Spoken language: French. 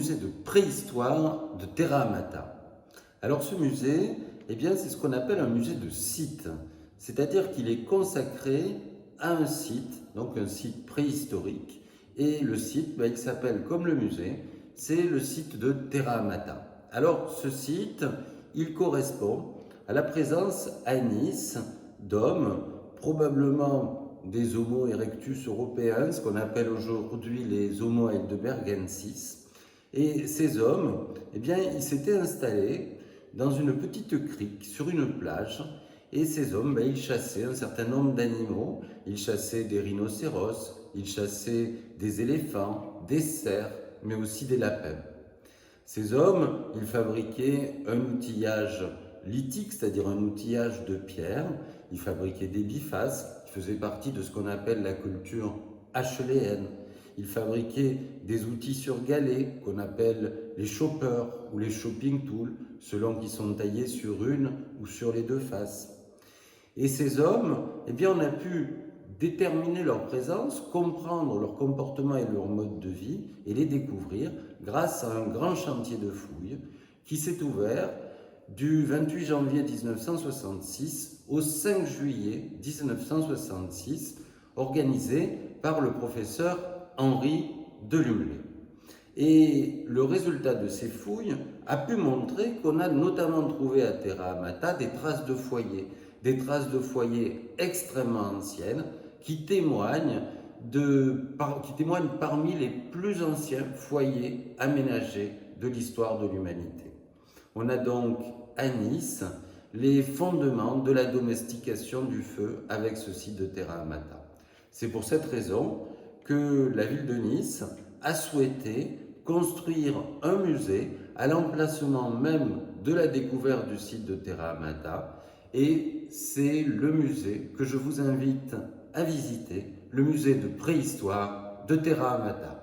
musée de préhistoire de Terra Amata. Alors ce musée, c'est ce qu'on appelle un musée de site, c'est-à-dire qu'il est consacré à un site, donc un site préhistorique, et le site, il s'appelle comme le musée, c'est le site de Terra Amata. Alors ce site, il correspond à la présence à Nice d'hommes, probablement des Homo erectus européens, ce qu'on appelle aujourd'hui les Homo heidelbergensis. Et ces hommes, ils s'étaient installés dans une petite crique, sur une plage, et ces hommes, ils chassaient un certain nombre d'animaux. Ils chassaient des rhinocéros, ils chassaient des éléphants, des cerfs, mais aussi des lapins. Ces hommes, ils fabriquaient un outillage lithique, c'est-à-dire un outillage de pierre. Ils fabriquaient des bifaces, qui faisaient partie de ce qu'on appelle la culture acheuléenne. Ils fabriquaient des outils sur galets, qu'on appelle les choppers ou les chopping tools, selon qu'ils sont taillés sur une ou sur les deux faces. Et ces hommes, on a pu déterminer leur présence, comprendre leur comportement et leur mode de vie et les découvrir grâce à un grand chantier de fouilles qui s'est ouvert du 28 janvier 1966 au 5 juillet 1966, organisé par le professeur Henri Delumlé. Et le résultat de ces fouilles a pu montrer qu'on a notamment trouvé à Terra Amata des traces de foyers extrêmement anciennes qui témoignent parmi les plus anciens foyers aménagés de l'histoire de l'humanité. On a donc à Nice les fondements de la domestication du feu avec ce site de Terra Amata. C'est pour cette raison que la ville de Nice a souhaité construire un musée à l'emplacement même de la découverte du site de Terra Amata, et c'est le musée que je vous invite à visiter, le musée de préhistoire de Terra Amata.